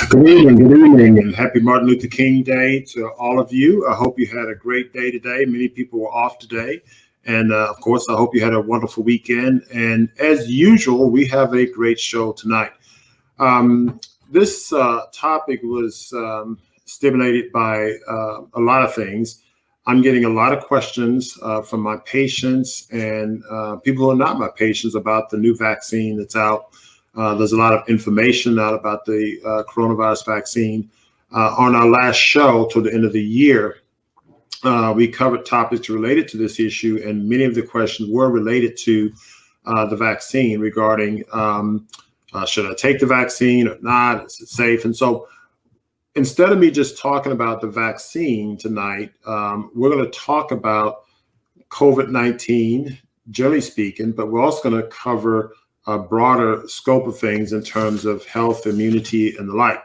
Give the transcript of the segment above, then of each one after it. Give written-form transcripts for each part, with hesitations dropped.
Good evening, and happy Martin Luther King Day to all of you. I hope you had a great day today. Many people were off today. And of course, I hope you had a wonderful weekend. And as usual, we have a great show tonight. This topic was stimulated by a lot of things. I'm getting a lot of questions from my patients and people who are not my patients about the new vaccine that's out. There's a lot of information out about the coronavirus vaccine. On our last show toward the end of the year, we covered topics related to this issue, and many of the questions were related to the vaccine regarding should I take the vaccine or not? Is it safe? And so instead of me just talking about the vaccine tonight, we're going to talk about COVID-19, generally speaking, but we're also going to cover a broader scope of things in terms of health, immunity, and the like.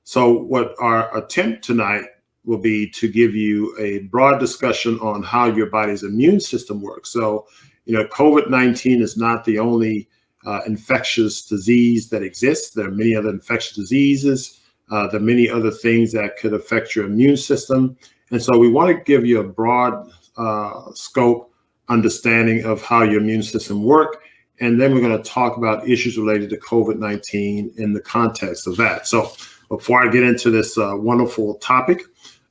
So what our attempt tonight will be to give you a broad discussion on how your body's immune system works. So, COVID-19 is not the only infectious disease that exists. There are many other infectious diseases. There are many other things that could affect your immune system. And so we want to give you a broad scope understanding of how your immune system works. And then we're going to talk about issues related to COVID-19 in the context of that. So before I get into this wonderful topic,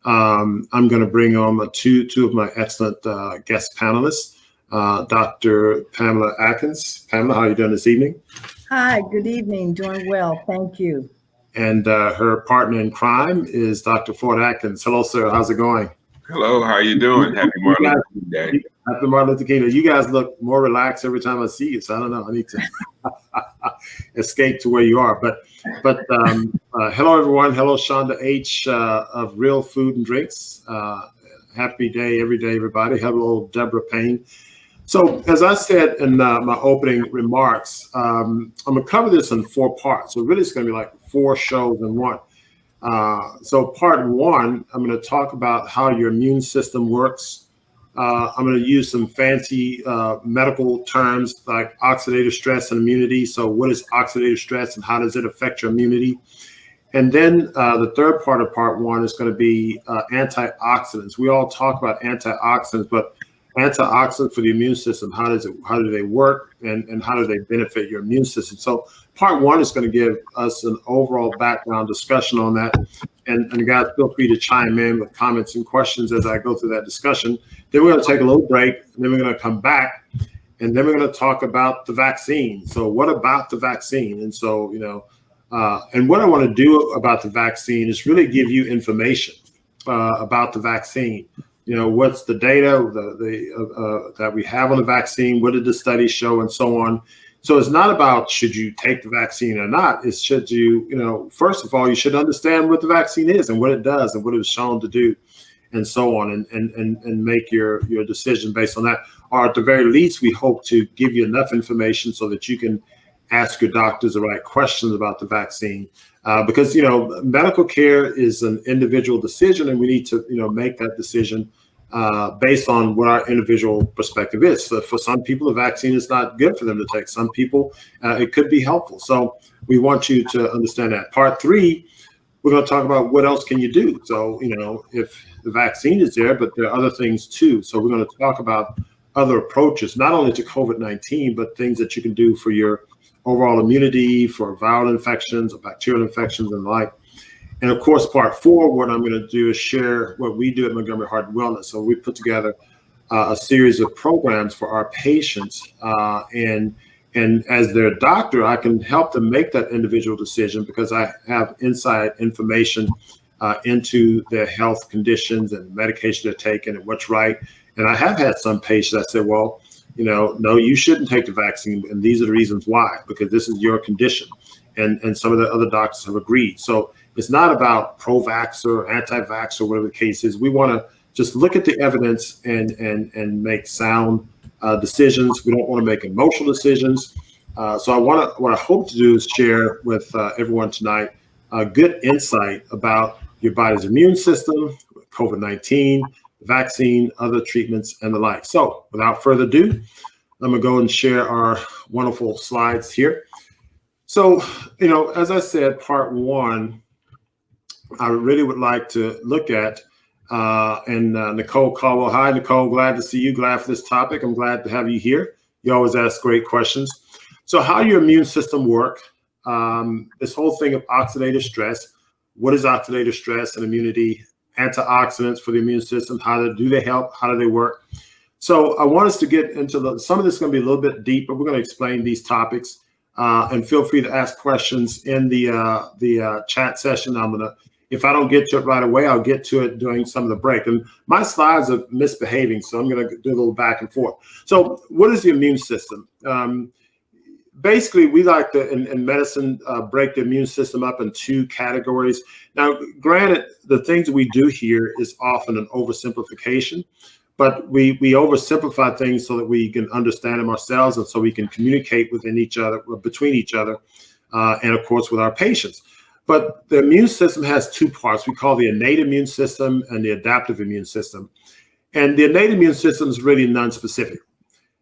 I'm going to bring on two of my excellent guest panelists, Dr. Pamela Atkins. Pamela, how are you doing this evening? Hi, good evening. Doing well. Thank you. And her partner in crime is Dr. Ford Atkins. Hello, sir. How's it going? Hello. How are you doing? Happy Martin Luther King Day. Happy Martin Luther King Day. You guys look more relaxed every time I see you. So I don't know. I need to escape to where you are. But hello, everyone. Hello, Shonda H. Of Real Food and Drinks. Happy day, every day, everybody. Hello, Deborah Payne. So as I said in my opening remarks, I'm going to cover this in 4 parts. So really it's going to be like 4 shows in one. So part 1, I'm going to talk about how your immune system works. I'm going to use some fancy medical terms like oxidative stress and immunity. So what is oxidative stress and how does it affect your immunity? And then the third part of part 1 is going to be antioxidants. We all talk about antioxidants, but antioxidants for the immune system, how do they work and how do they benefit your immune system? So part 1 is going to give us an overall background discussion on that. And guys, feel free to chime in with comments and questions as I go through that discussion. Then we're going to take a little break, and then we're going to come back, and then we're going to talk about the vaccine. So what about the vaccine? And so, and what I want to do about the vaccine is really give you information about the vaccine. What's the data that we have on the vaccine? What did the studies show, and so on. So it's not about should you take the vaccine or not. It's should you, first of all, you should understand what the vaccine is and what it does and what it was shown to do, and so on, and make your decision based on that. Or at the very least, we hope to give you enough information so that you can ask your doctors the right questions about the vaccine. Because medical care is an individual decision, and we need to make that decision based on what our individual perspective is. So for some people, the vaccine is not good for them to take. Some people, it could be helpful. So we want you to understand that. Part 3, we're going to talk about what else can you do. So if the vaccine is there, but there are other things too. So we're going to talk about other approaches, not only to COVID-19, but things that you can do for your overall immunity, for viral infections or bacterial infections and the like. And of course, part 4, what I'm going to do is share what we do at Montgomery Heart Wellness. So we put together a series of programs for our patients, and as their doctor, I can help them make that individual decision because I have inside information into their health conditions and medication they're taking and what's right. And I have had some patients that say, well, no, you shouldn't take the vaccine, and these are the reasons why, because this is your condition. And some of the other doctors have agreed. So it's not about pro-vax or anti-vax or whatever the case is. We want to just look at the evidence and make sound decisions. We don't want to make emotional decisions. So what I hope to do is share with everyone tonight a good insight about your body's immune system, COVID-19, vaccine, other treatments, and the like. So without further ado, I'm going to go and share our wonderful slides here. So, as I said, part 1 I really would like to look at. And Nicole Caldwell. Hi, Nicole. Glad to see you. Glad for this topic. I'm glad to have you here. You always ask great questions. So how your immune system work, this whole thing of oxidative stress. What is oxidative stress and immunity? Antioxidants for the immune system. Do they help? How do they work? So I want us to get into some of this is going to be a little bit deep, but we're going to explain these topics. And feel free to ask questions in the chat session. If I don't get to it right away, I'll get to it during some of the break. And my slides are misbehaving, so I'm going to do a little back and forth. So what is the immune system? Basically, we like to, in medicine, break the immune system up in two categories. Now, granted, the things we do here is often an oversimplification, but we oversimplify things so that we can understand them ourselves and so we can communicate within each other, between each other, and of course with our patients. But the immune system has two parts. We call the innate immune system and the adaptive immune system. And the innate immune system is really non-specific.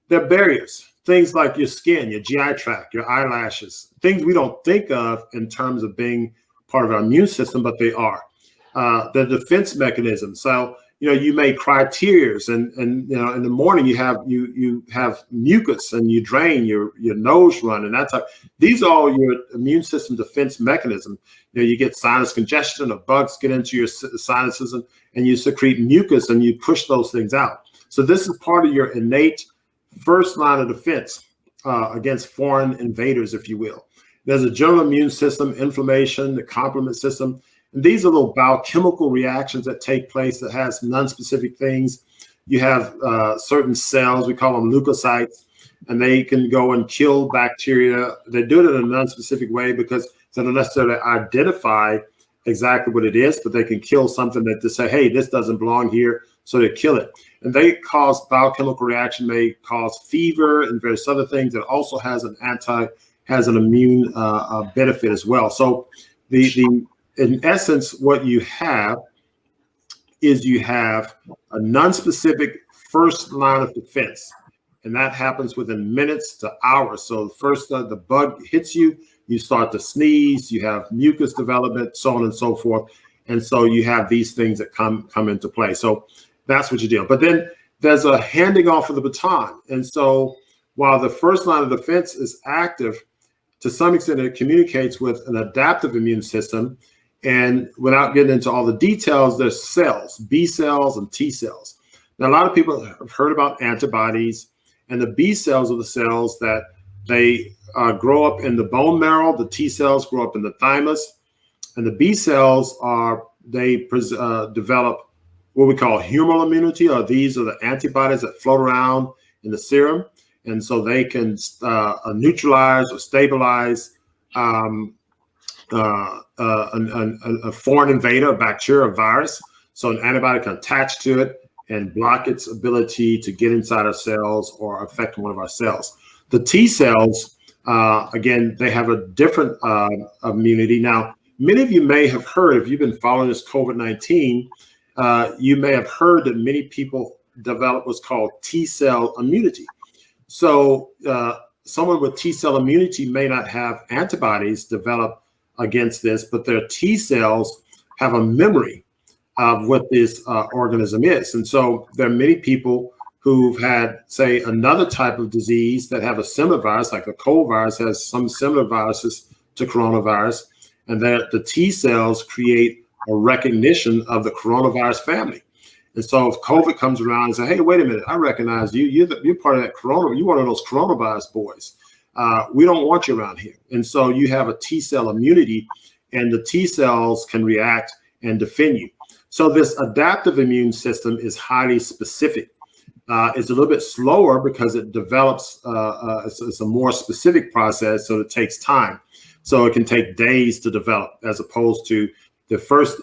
There are barriers, things like your skin, your GI tract, your eyelashes, things we don't think of in terms of being part of our immune system, but they are. The defense mechanism. So, you may cry tears, and in the morning you have mucus and you drain, your nose run, and that's these are all your immune system defense mechanism. You get sinus congestion, or bugs get into your sinuses, and you secrete mucus and you push those things out. So this is part of your innate first line of defense against foreign invaders, if you will. There's a general immune system, inflammation, the complement system. And these are little biochemical reactions that take place that has non-specific things. You have certain cells, we call them leukocytes, and they can go and kill bacteria. They do it in a non-specific way because they don't necessarily identify exactly what it is, but they can kill something that they say, hey, this doesn't belong here, so they kill it. And they cause biochemical reaction, may cause fever and various other things that also has an immune benefit as well. So in essence, what you have is you have a non-specific first line of defense, and that happens within minutes to hours. So first the bug hits you, you start to sneeze, you have mucus development, so on and so forth. And so you have these things that come into play. So that's what you do. But then there's a handing off of the baton. And so while the first line of defense is active, to some extent it communicates with an adaptive immune system. And without getting into all the details, there's cells, B cells and T cells. Now, a lot of people have heard about antibodies, and the B cells are the cells that they grow up in the bone marrow. The T cells grow up in the thymus, and the B cells develop what we call humoral immunity, or these are the antibodies that float around in the serum. And so they can neutralize or stabilize a foreign invader, a bacteria, a virus. So an antibody can attach to it and block its ability to get inside our cells or affect one of our cells. The T cells, again, they have a different immunity. Now, many of you may have heard, if you've been following this COVID-19, you may have heard that many people develop what's called T cell immunity. So someone with T cell immunity may not have antibodies develop against this, but their T cells have a memory of what this organism is. And so there are many people who've had, say, another type of disease that have a similar virus, like the cold virus has some similar viruses to coronavirus, and that the T cells create a recognition of the coronavirus family. And so if COVID comes around and say, hey, wait a minute, I recognize you. You're part of that corona. You're one of those coronavirus boys. We don't want you around here. And so you have a T cell immunity, and the T cells can react and defend you. So this adaptive immune system is highly specific. It's a little bit slower because it develops, it's a more specific process, so it takes time. So it can take days to develop, as opposed to the first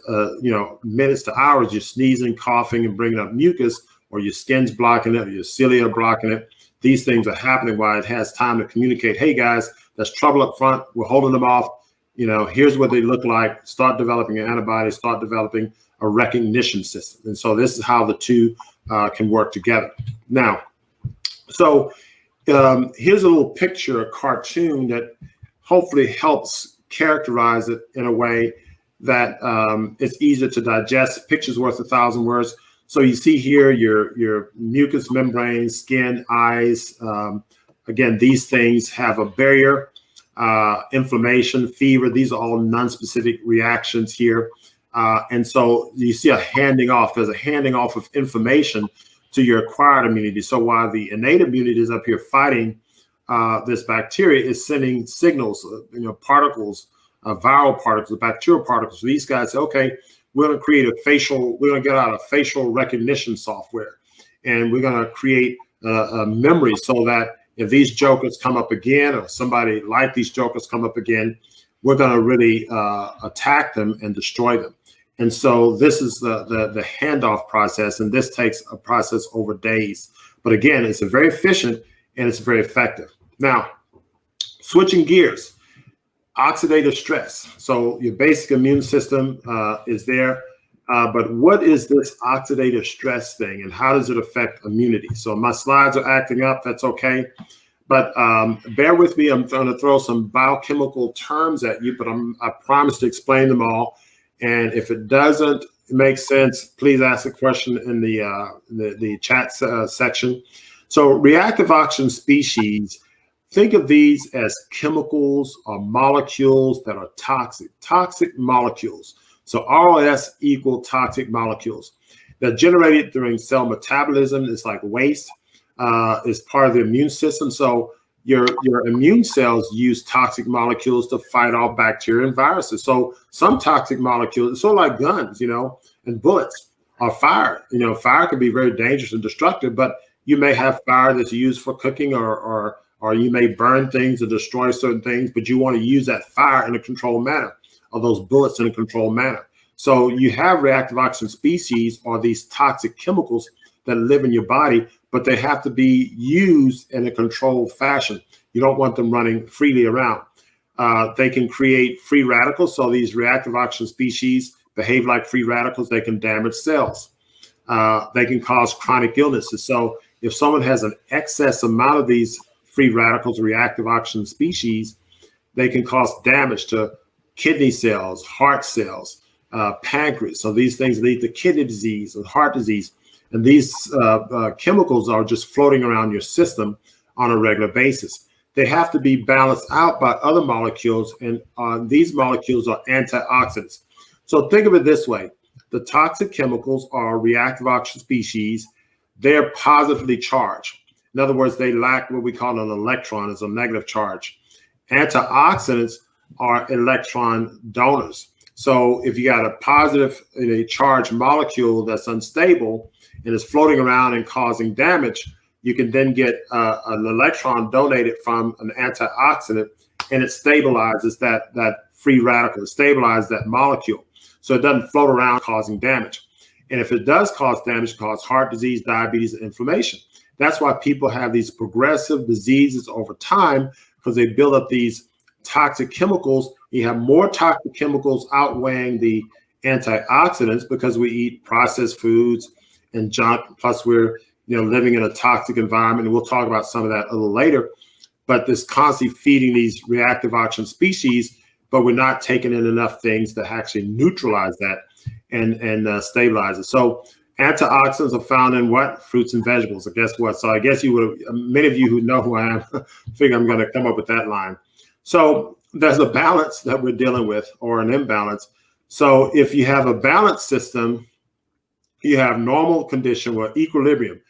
minutes to hours, you're sneezing, coughing, and bringing up mucus, or your skin's blocking it, or your cilia are blocking it. These things are happening while it has time to communicate, hey guys, there's trouble up front, we're holding them off. Here's what they look like. Start developing an antibody, start developing a recognition system. And so this is how the two can work together. Now, so here's a little picture, a cartoon that hopefully helps characterize it in a way. that it's easier to digest. Pictures worth 1,000 words. So you see here your mucous membrane, skin, eyes. Again, these things have a barrier, inflammation, fever. These are all non-specific reactions here. And so you see a handing off. There's a handing off of information to your acquired immunity. So while the innate immunity is up here fighting this bacteria, is sending signals, particles, viral particles, bacterial particles. So these guys say, okay, we're going to create we're going to get out a facial recognition software, and we're going to create a memory so that if these jokers come up again, or somebody like these jokers come up again, we're going to really attack them and destroy them. And so this is the handoff process, and this takes a process over days. But again, it's very efficient and it's very effective. Now, switching gears, oxidative stress. So your basic immune system is there, but what is this oxidative stress thing, and how does it affect immunity? So my slides are acting up. That's okay. But bear with me. I'm going to throw some biochemical terms at you, but I promise to explain them all. And if it doesn't make sense, please ask a question in the chat section. So reactive oxygen species, think of these as chemicals or molecules that are toxic molecules. So ROS equal toxic molecules. They're generated during cell metabolism. It's like waste. It's part of the immune system. So your immune cells use toxic molecules to fight off bacteria and viruses. So some toxic molecules, it's sort of like guns, and bullets or fire. Fire can be very dangerous and destructive, but you may have fire that's used for cooking, or you may burn things or destroy certain things, but you want to use that fire in a controlled manner, or those bullets in a controlled manner. So you have reactive oxygen species, or these toxic chemicals that live in your body, but they have to be used in a controlled fashion. You don't want them running freely around. They can create free radicals. So these reactive oxygen species behave like free radicals. They can damage cells. They can cause chronic illnesses. So if someone has an excess amount of these free radicals, reactive oxygen species, they can cause damage to kidney cells, heart cells, pancreas. So these things lead to kidney disease and heart disease. And these chemicals are just floating around your system on a regular basis. They have to be balanced out by other molecules, and these molecules are antioxidants. So think of it this way. The toxic chemicals are reactive oxygen species. They're positively charged. In other words, they lack what we call an electron, as a negative charge. Antioxidants are electron donors. So if you got a positive charged molecule that's unstable and is floating around and causing damage, you can then get an electron donated from an antioxidant, and it stabilizes that free radical, it stabilizes that molecule. So it doesn't float around causing damage. And if it does cause damage, it causes heart disease, diabetes, and inflammation. That's why people have these progressive diseases over time, because they build up these toxic chemicals. You have more toxic chemicals outweighing the antioxidants because we eat processed foods and junk. Plus, we're living in a toxic environment, and we'll talk about some of that a little later. But this constantly feeding these reactive oxygen species, but we're not taking in enough things to actually neutralize that and stabilize it. So antioxidants are found in what? Fruits and vegetables. And guess what? So I guess you would, many of you who know who I am, figure I'm going to come up with that line. So there's a balance that we're dealing with, or an imbalance. So if you have a balanced system, you have normal condition or equilibrium.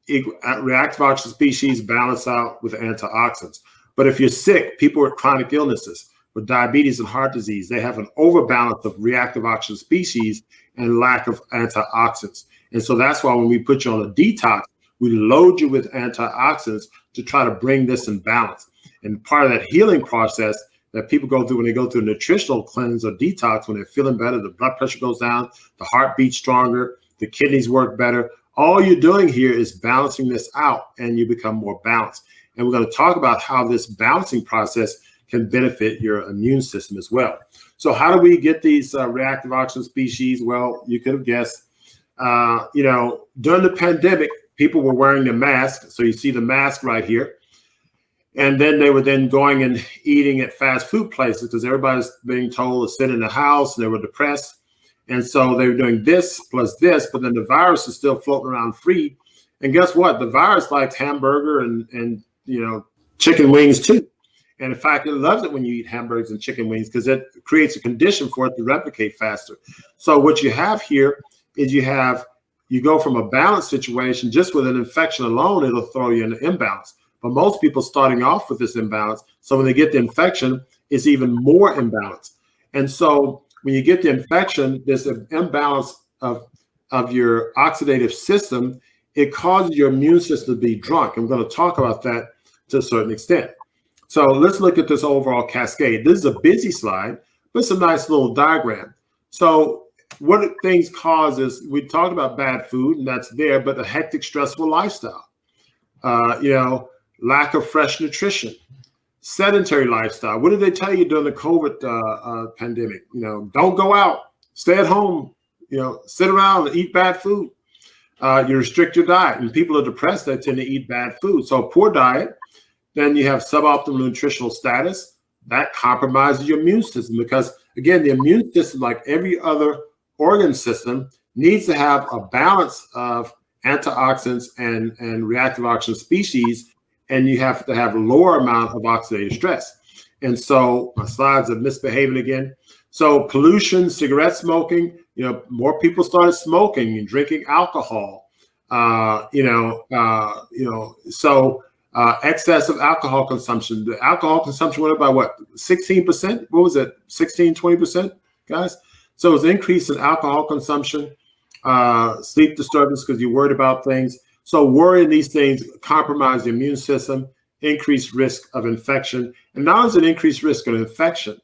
Reactive oxygen species balance out with antioxidants. But if you're sick, people with chronic illnesses, with diabetes and heart disease, they have an overbalance of reactive oxygen species and lack of antioxidants. And so that's why when we put you on a detox, we load you with antioxidants to try to bring this in balance. And part of that healing process that people go through when they go through a nutritional cleanse or detox, when they're feeling better, the blood pressure goes down, the heart beats stronger, the kidneys work better. All you're doing here is balancing this out, and you become more balanced. And we're going to talk about how this balancing process can benefit your immune system as well. So how do we get these reactive oxygen species? Well, you could have guessed, during the pandemic, people were wearing the mask. So you see the mask right here. And then they were then going and eating at fast food places because everybody's being told to sit in the house and they were depressed. And so they were doing this plus this, but then the virus is still floating around free. And guess what? The virus likes hamburger and chicken wings too. And in fact, it loves it when you eat hamburgers and chicken wings because it creates a condition for it to replicate faster. So what you have here is you go from a balanced situation just with an infection alone, it'll throw you in an imbalance. But most people starting off with this imbalance. So when they get the infection, it's even more imbalanced. And so when you get the infection, there's an imbalance of your oxidative system. It causes your immune system to be drunk. I'm going to talk about that to a certain extent. So let's look at this overall cascade. This is a busy slide, but it's a nice little diagram. So what things cause is, we talked about bad food, and that's there, but a hectic, stressful lifestyle, lack of fresh nutrition, sedentary lifestyle. What did they tell you during the COVID pandemic? Don't go out, stay at home, sit around and eat bad food. You restrict your diet, and people are depressed, they tend to eat bad food. So poor diet, then you have suboptimal nutritional status. That compromises your immune system because, again, the immune system, like every other organ system, needs to have a balance of antioxidants and reactive oxygen species, and you have to have a lower amount of oxidative stress. And so my slides are misbehaving again. So pollution, cigarette smoking, more people started smoking and drinking alcohol. Excessive alcohol consumption. The alcohol consumption went up by what, 16%? What was it, 16, 20%, guys? So it was an increase in alcohol consumption, sleep disturbance because you're worried about things. So worrying these things compromise the immune system, increased risk of infection. And not only is it increased risk of infection,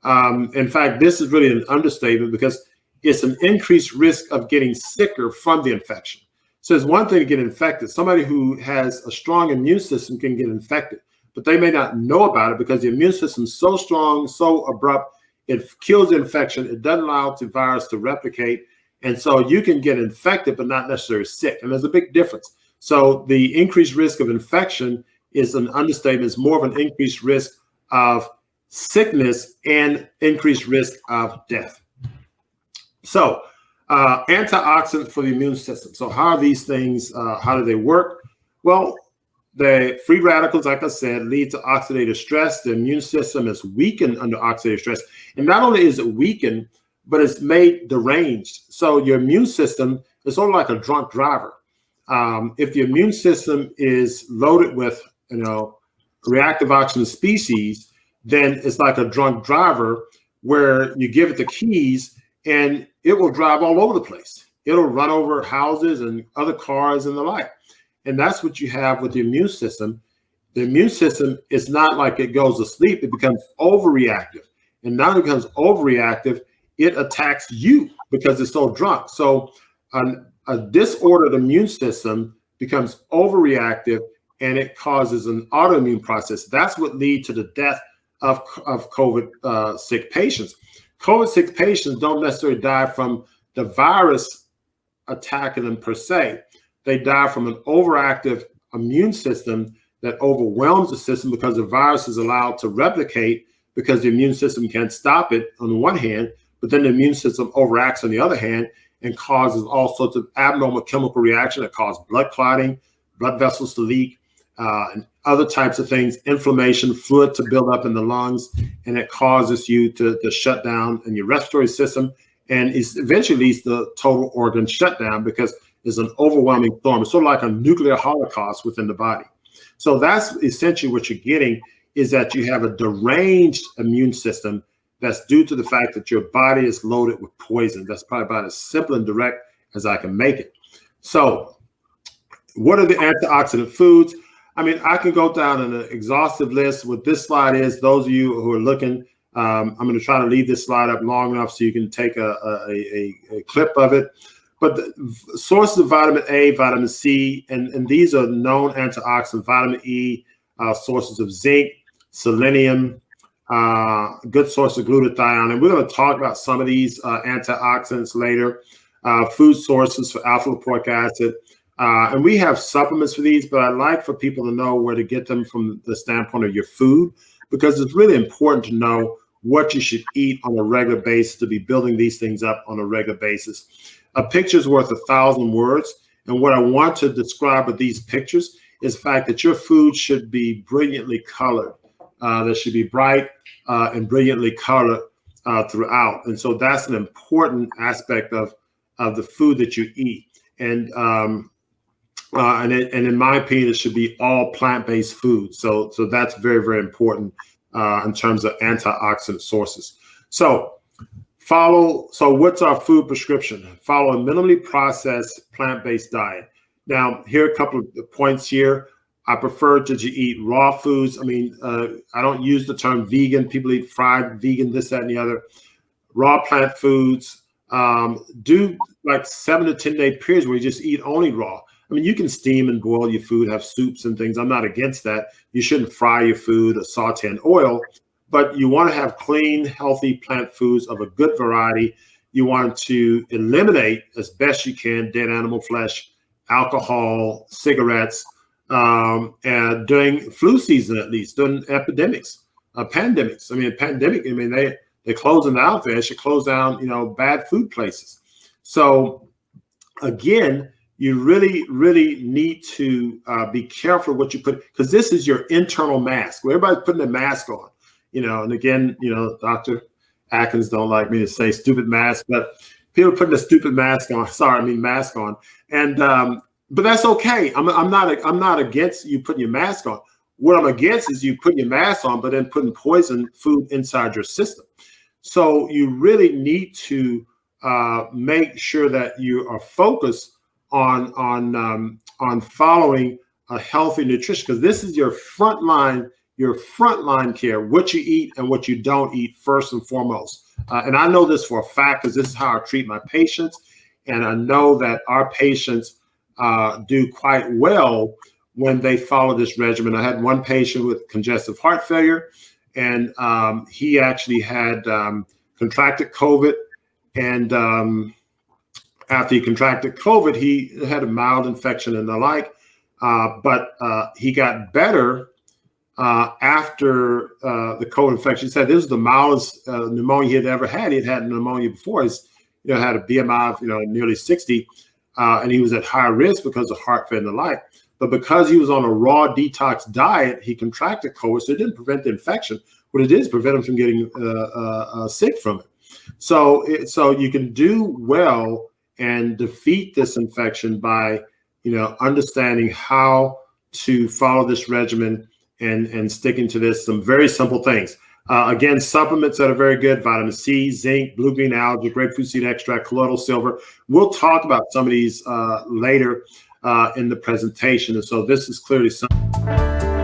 in fact, this is really an understatement because it's an increased risk of getting sicker from the infection. So it's one thing to get infected. Somebody who has a strong immune system can get infected, but they may not know about it because the immune system is so strong, so abrupt, it kills the infection. It doesn't allow the virus to replicate. And so you can get infected, but not necessarily sick. And there's a big difference. So the increased risk of infection is an understatement. It's more of an increased risk of sickness and increased risk of death. So antioxidants for the immune system. So how are these things, how do they work? Well, the free radicals, like I said, lead to oxidative stress. The immune system is weakened under oxidative stress. And not only is it weakened, but it's made deranged. So your immune system is sort of like a drunk driver. If the immune system is loaded with, reactive oxygen species, then it's like a drunk driver where you give it the keys and it will drive all over the place. It'll run over houses and other cars and the like. And that's what you have with the immune system. The immune system is not like it goes to sleep. It becomes overreactive. And now it becomes overreactive, it attacks you because it's so drunk. So a disordered immune system becomes overreactive and it causes an autoimmune process. That's what leads to the death of COVID sick patients. COVID sick patients don't necessarily die from the virus attacking them per se. They die from an overactive immune system that overwhelms the system because the virus is allowed to replicate because the immune system can't stop it on the one hand, but then the immune system overacts on the other hand and causes all sorts of abnormal chemical reaction that cause blood clotting, blood vessels to leak, and other types of things, inflammation, fluid to build up in the lungs, and it causes you to shut down in your respiratory system, and it eventually leads to total organ shutdown because it's an overwhelming storm. It's sort of like a nuclear holocaust within the body. So that's essentially what you're getting, is that you have a deranged immune system that's due to the fact that your body is loaded with poison. That's probably about as simple and direct as I can make it. So what are the antioxidant foods? I mean, I can go down an exhaustive list. What this slide is, those of you who are looking, I'm going to try to leave this slide up long enough so you can take a clip of it. But the sources of vitamin A, vitamin C, and these are known antioxidants, vitamin E, sources of zinc, selenium, good source of glutathione. And we're going to talk about some of these antioxidants later. Food sources for alpha lipoic acid, And we have supplements for these, but I like for people to know where to get them from the standpoint of your food, because it's really important to know what you should eat on a regular basis to be building these things up on a regular basis. A picture's worth 1,000 words. And what I want to describe with these pictures is the fact that your food should be brilliantly colored. There should be bright and brilliantly colored throughout. And so that's an important aspect of the food that you eat. And in my opinion, it should be all plant-based food. So that's very, very important in terms of antioxidant sources. So what's our food prescription? Follow a minimally processed plant-based diet. Now, here are a couple of points here. I prefer to eat raw foods. I mean, I don't use the term vegan. People eat fried, vegan, this, that, and the other. Raw plant foods. Do like 7 to 10 day periods where you just eat only raw. I mean, you can steam and boil your food, have soups and things. I'm not against that. You shouldn't fry your food or saute in oil, but you want to have clean, healthy plant foods of a good variety. You want to eliminate as best you can dead animal flesh, alcohol, cigarettes, and during flu season, at least during epidemics, pandemics. I mean, pandemic. I mean, they're closing out there. They should close down, bad food places. So again, you really, really need to be careful what you put, because this is your internal mask. Where everybody's putting a mask on, and again, Dr. Atkins don't like me to say stupid mask, but people are putting a stupid mask on. Mask on. And, but that's okay. I'm not against you putting your mask on. What I'm against is you putting your mask on, but then putting poison food inside your system. So you really need to make sure that you are focused on following a healthy nutrition, because this is your frontline care, what you eat and what you don't eat first and foremost. And I know this for a fact, because this is how I treat my patients. And I know that our patients do quite well when they follow this regimen. I had one patient with congestive heart failure, and he actually had contracted COVID. And after he contracted COVID, he had a mild infection and the like, but he got better after the COVID infection. He said this was the mildest pneumonia he had ever had. He had had pneumonia before. He's had a BMI of nearly 60, and he was at high risk because of heart failure and the like. But because he was on a raw detox diet, he contracted COVID, so it didn't prevent the infection. What it did is prevent him from getting sick from it. So you can do well and defeat this infection by, understanding how to follow this regimen and sticking to this. Some very simple things. Again, supplements that are very good: vitamin C, zinc, blue green algae, grapefruit seed extract, colloidal silver. We'll talk about some of these later in the presentation. And so this is clearly something.